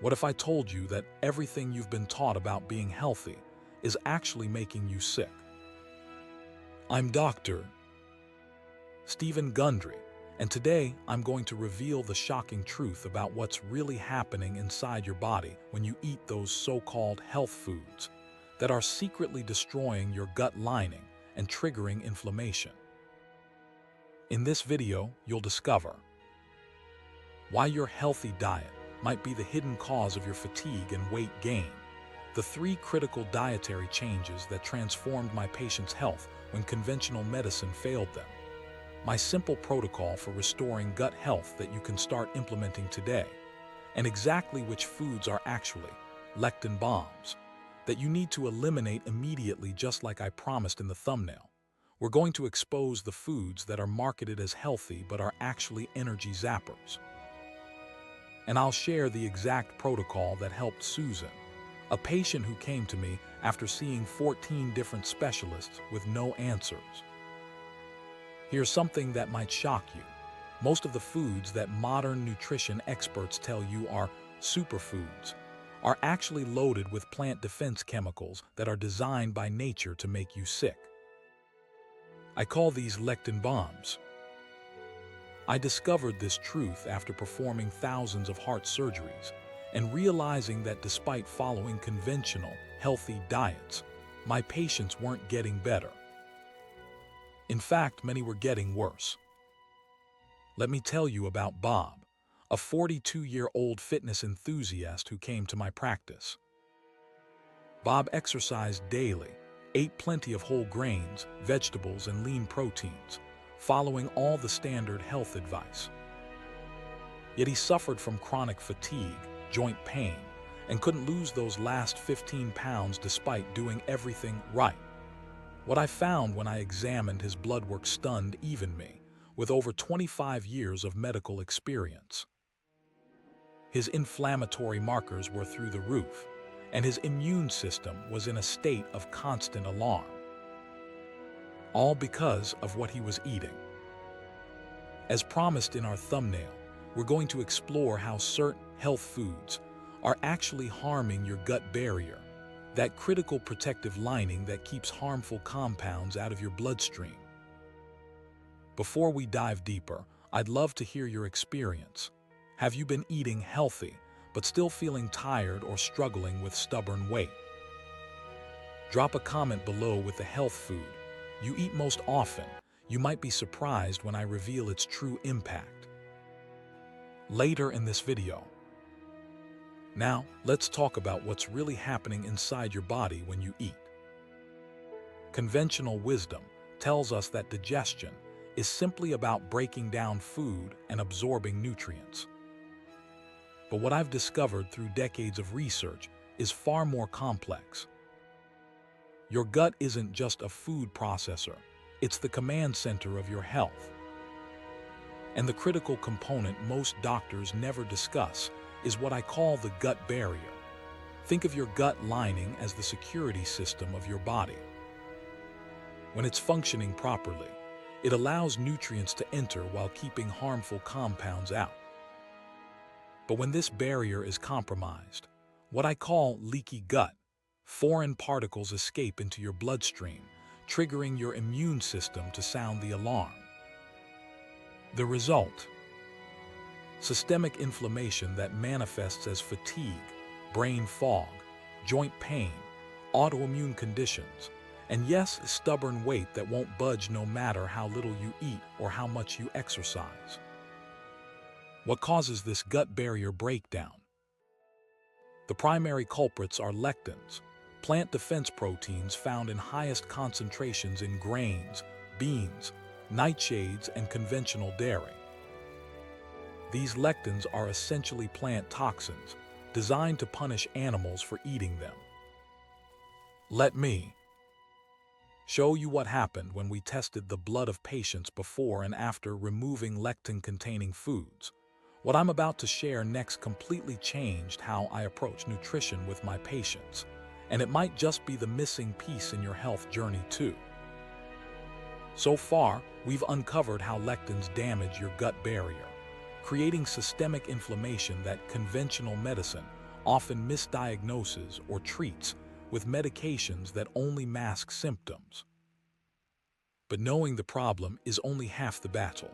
What if I told you that everything you've been taught about being healthy is actually making you sick? I'm Dr. Stephen Gundry, and today I'm going to reveal the shocking truth about what's really happening inside your body when you eat those so-called health foods that are secretly destroying your gut lining and triggering inflammation. In this video, you'll discover why your healthy diet might be the hidden cause of your fatigue and weight gain, the 3 critical dietary changes that transformed my patients' health when conventional medicine failed them, my simple protocol for restoring gut health that you can start implementing today, and exactly which foods are actually lectin bombs that you need to eliminate immediately, just like I promised in the thumbnail. We're going to expose the foods that are marketed as healthy but are actually energy zappers. And I'll share the exact protocol that helped Susan, a patient who came to me after seeing 14 different specialists with no answers. Here's something that might shock you. Most of the foods that modern nutrition experts tell you are superfoods are actually loaded with plant defense chemicals that are designed by nature to make you sick. I call these lectin bombs. I discovered this truth after performing thousands of heart surgeries and realizing that despite following conventional, healthy diets, my patients weren't getting better. In fact, many were getting worse. Let me tell you about Bob, a 42-year-old fitness enthusiast who came to my practice. Bob exercised daily, ate plenty of whole grains, vegetables, and lean proteins, following all the standard health advice. Yet he suffered from chronic fatigue, joint pain, and couldn't lose those last 15 pounds despite doing everything right. What I found when I examined his blood work stunned even me, with over 25 years of medical experience. His inflammatory markers were through the roof, and his immune system was in a state of constant alarm. All because of what he was eating. As promised in our thumbnail, we're going to explore how certain health foods are actually harming your gut barrier, that critical protective lining that keeps harmful compounds out of your bloodstream. Before we dive deeper, I'd love to hear your experience. Have you been eating healthy, but still feeling tired or struggling with stubborn weight? Drop a comment below with the health food you eat most often. You might be surprised when I reveal its true impact later in this video. Now, let's talk about what's really happening inside your body when you eat. Conventional wisdom tells us that digestion is simply about breaking down food and absorbing nutrients. But what I've discovered through decades of research is far more complex. Your gut isn't just a food processor, it's the command center of your health. And the critical component most doctors never discuss is what I call the gut barrier. Think of your gut lining as the security system of your body. When it's functioning properly, it allows nutrients to enter while keeping harmful compounds out. But when this barrier is compromised, what I call leaky gut, foreign particles escape into your bloodstream, triggering your immune system to sound the alarm. The result: systemic inflammation that manifests as fatigue, brain fog, joint pain, autoimmune conditions, and yes, stubborn weight that won't budge no matter how little you eat or how much you exercise. What causes this gut barrier breakdown? The primary culprits are lectins, plant defense proteins found in highest concentrations in grains, beans, nightshades, and conventional dairy. These lectins are essentially plant toxins designed to punish animals for eating them. Let me show you what happened when we tested the blood of patients before and after removing lectin-containing foods. What I'm about to share next completely changed how I approach nutrition with my patients, and it might just be the missing piece in your health journey too. So far, we've uncovered how lectins damage your gut barrier, creating systemic inflammation that conventional medicine often misdiagnoses or treats with medications that only mask symptoms. But knowing the problem is only half the battle.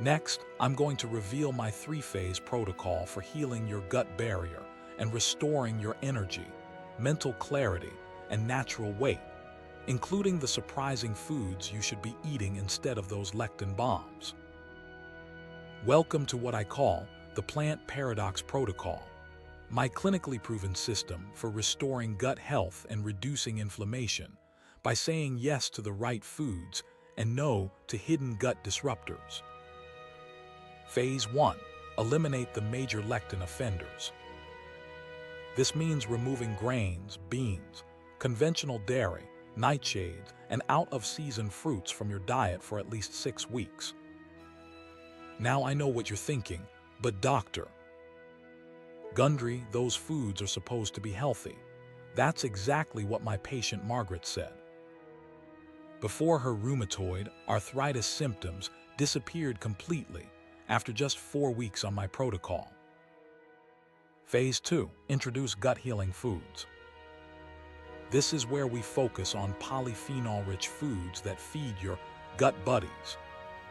Next, I'm going to reveal my 3-phase protocol for healing your gut barrier and restoring your energy, mental clarity, and natural weight, including the surprising foods you should be eating instead of those lectin bombs. Welcome to what I call the Plant Paradox Protocol, my clinically proven system for restoring gut health and reducing inflammation by saying yes to the right foods and no to hidden gut disruptors. Phase 1. Eliminate the major lectin offenders. This means removing grains, beans, conventional dairy, nightshades, and out-of-season fruits from your diet for at least 6 weeks. Now I know what you're thinking, but doctor, Gundry, those foods are supposed to be healthy. That's exactly what my patient Margaret said. Before her rheumatoid arthritis symptoms disappeared completely after just 4 weeks on my protocol. Phase 2. Introduce gut-healing foods. This is where we focus on polyphenol-rich foods that feed your gut buddies,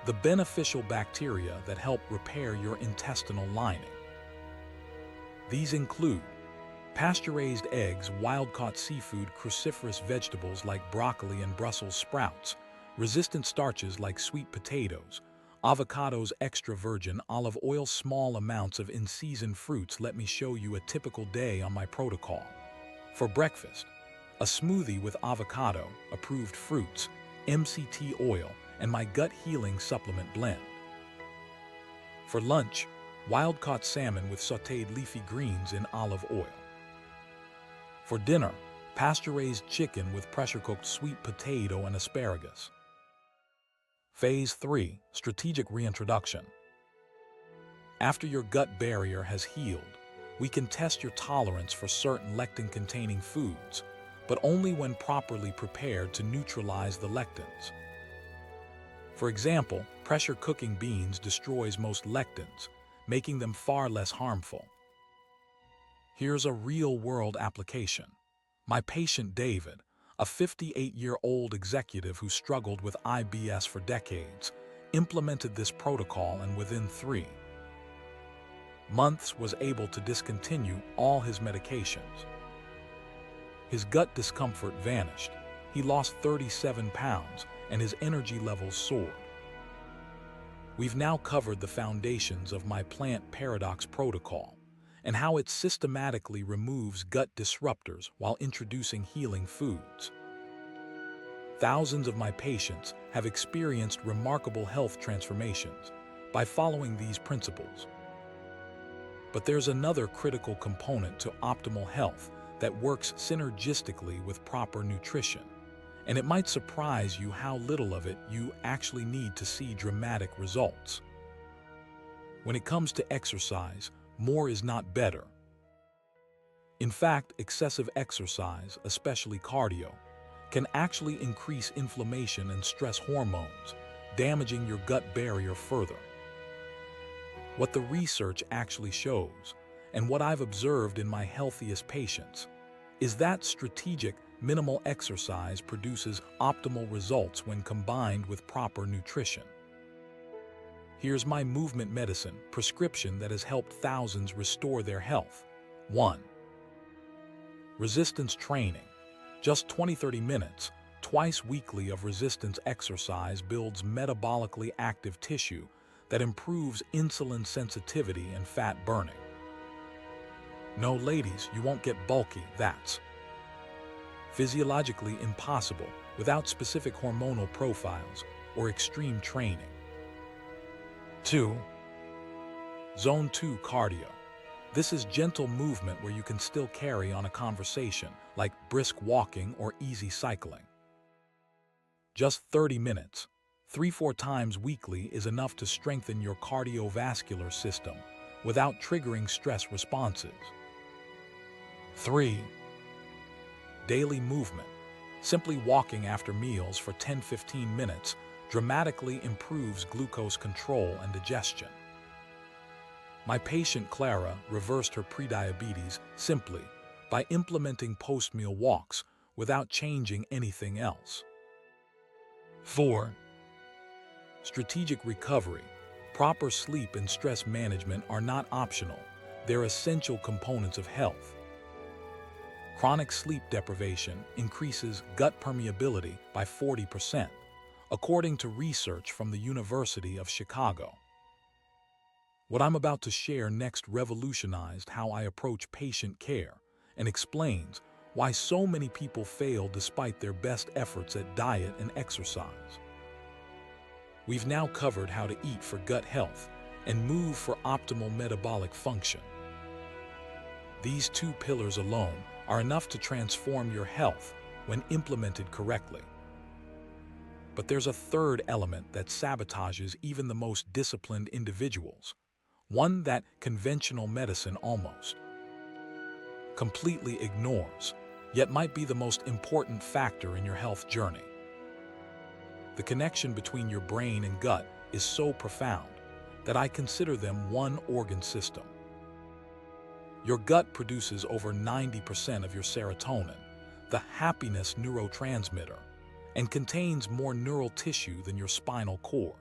the beneficial bacteria that help repair your intestinal lining. These include pasture-raised eggs, wild-caught seafood, cruciferous vegetables like broccoli and Brussels sprouts, resistant starches like sweet potatoes, avocados, extra virgin olive oil, small amounts of in-season fruits. Let me show you a typical day on my protocol. For breakfast, a smoothie with avocado, approved fruits, MCT oil, and my gut healing supplement blend. For lunch, wild-caught salmon with sautéed leafy greens in olive oil. For dinner, pasture-raised chicken with pressure-cooked sweet potato and asparagus. Phase 3. Strategic reintroduction. After your gut barrier has healed, we can test your tolerance for certain lectin-containing foods, but only when properly prepared to neutralize the lectins. For example, pressure cooking beans destroys most lectins, making them far less harmful. Here's a real-world application. My patient David, a 58-year-old executive who struggled with IBS for decades, implemented this protocol and within 3 months was able to discontinue all his medications. His gut discomfort vanished, he lost 37 pounds, and his energy levels soared. We've now covered the foundations of my Plant Paradox Protocol and how it systematically removes gut disruptors while introducing healing foods. Thousands of my patients have experienced remarkable health transformations by following these principles. But there's another critical component to optimal health that works synergistically with proper nutrition, and it might surprise you how little of it you actually need to see dramatic results. When it comes to exercise, more is not better. In fact, excessive exercise, especially cardio, can actually increase inflammation and stress hormones, damaging your gut barrier further. What the research actually shows, and what I've observed in my healthiest patients, is that strategic, minimal exercise produces optimal results when combined with proper nutrition. Here's my movement medicine prescription that has helped thousands restore their health. 1. Resistance training. Just 20-30 minutes, twice weekly of resistance exercise builds metabolically active tissue that improves insulin sensitivity and fat burning. No, ladies, you won't get bulky, that's physiologically impossible without specific hormonal profiles or extreme training. 2. Zone 2 cardio. This is gentle movement where you can still carry on a conversation, like brisk walking or easy cycling. Just 30 minutes, 3-4 times weekly is enough to strengthen your cardiovascular system without triggering stress responses. 3. Daily movement. Simply walking after meals for 10-15 minutes dramatically improves glucose control and digestion. My patient Clara reversed her prediabetes simply by implementing post-meal walks without changing anything else. 4. Strategic recovery. Proper sleep and stress management are not optional. They're essential components of health. Chronic sleep deprivation increases gut permeability by 40%, according to research from the University of Chicago. What I'm about to share next revolutionized how I approach patient care and explains why so many people fail despite their best efforts at diet and exercise. We've now covered how to eat for gut health and move for optimal metabolic function. These two pillars alone are enough to transform your health when implemented correctly. But there's a third element that sabotages even the most disciplined individuals, one that conventional medicine almost completely ignores, yet might be the most important factor in your health journey. The connection between your brain and gut is so profound that I consider them one organ system. Your gut produces over 90% of your serotonin, the happiness neurotransmitter, and contains more neural tissue than your spinal cord.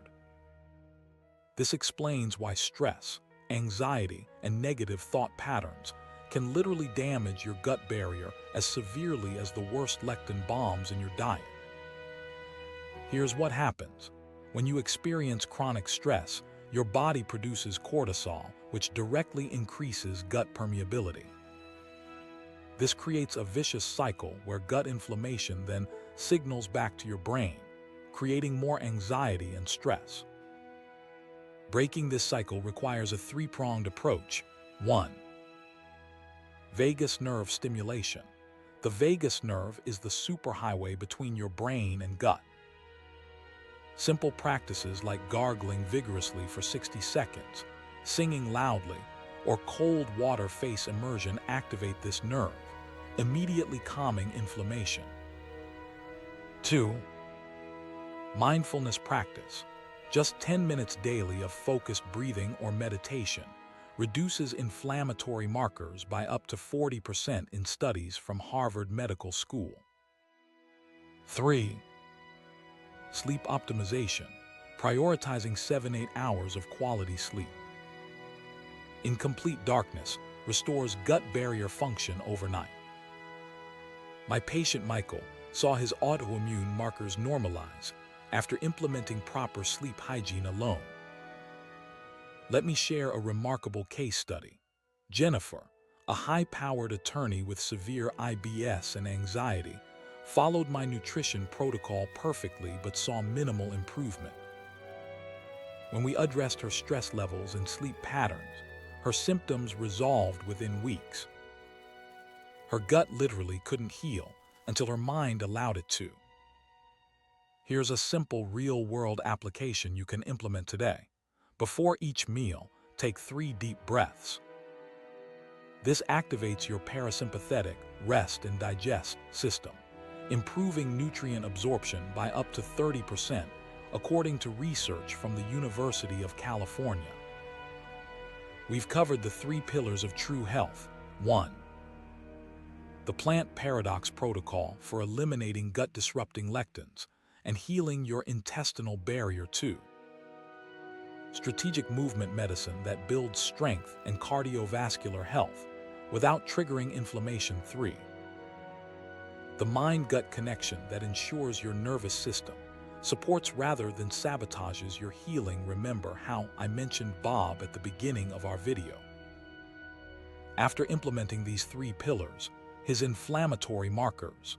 This explains why stress, anxiety, and negative thought patterns can literally damage your gut barrier as severely as the worst lectin bombs in your diet. Here's what happens. When you experience chronic stress, your body produces cortisol, which directly increases gut permeability. This creates a vicious cycle where gut inflammation then signals back to your brain, creating more anxiety and stress. Breaking this cycle requires a three-pronged approach. 1. Vagus nerve stimulation. The vagus nerve is the superhighway between your brain and gut. Simple practices like gargling vigorously for 60 seconds, singing loudly, or cold water face immersion activate this nerve, immediately calming inflammation. 2. Mindfulness practice. Just 10 minutes daily of focused breathing or meditation reduces inflammatory markers by up to 40% in studies from Harvard Medical School. 3. Sleep optimization, prioritizing 7-8 hours of quality sleep. In complete darkness, restores gut barrier function overnight. My patient Michael saw his autoimmune markers normalize after implementing proper sleep hygiene alone. Let me share a remarkable case study. Jennifer, a high-powered attorney with severe IBS and anxiety, followed my nutrition protocol perfectly but saw minimal improvement. When we addressed her stress levels and sleep patterns, her symptoms resolved within weeks. Her gut literally couldn't heal until her mind allowed it to. Here's a simple real-world application you can implement today. Before each meal, take 3 deep breaths. This activates your parasympathetic rest and digest system, improving nutrient absorption by up to 30%, according to research from the University of California. We've covered the 3 pillars of true health. 1. The plant paradox protocol for eliminating gut-disrupting lectins and healing your intestinal barrier. 2. Strategic movement medicine that builds strength and cardiovascular health without triggering inflammation. 3. The mind-gut connection that ensures your nervous system supports rather than sabotages your healing. Remember how I mentioned Bob at the beginning of our video. After implementing these 3 pillars, his inflammatory markers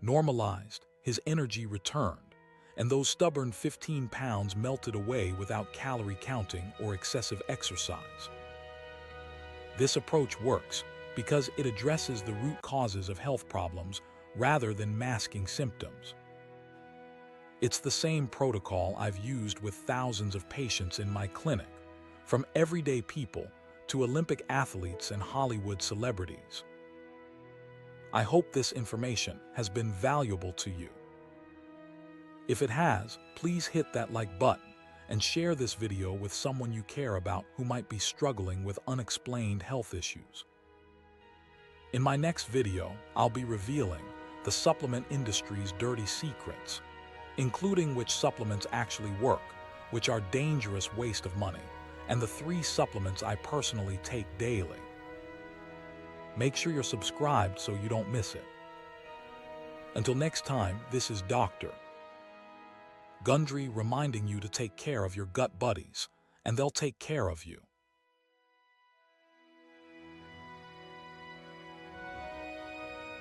normalized, his energy returned, and those stubborn 15 pounds melted away without calorie counting or excessive exercise. This approach works because it addresses the root causes of health problems rather than masking symptoms. It's the same protocol I've used with thousands of patients in my clinic, from everyday people to Olympic athletes and Hollywood celebrities. I hope this information has been valuable to you. If it has, please hit that like button and share this video with someone you care about who might be struggling with unexplained health issues. In my next video, I'll be revealing the supplement industry's dirty secrets, including which supplements actually work, which are dangerous waste of money, and the 3 supplements I personally take daily. Make sure you're subscribed so you don't miss it. Until next time, this is Dr. Gundry reminding you to take care of your gut buddies, and they'll take care of you.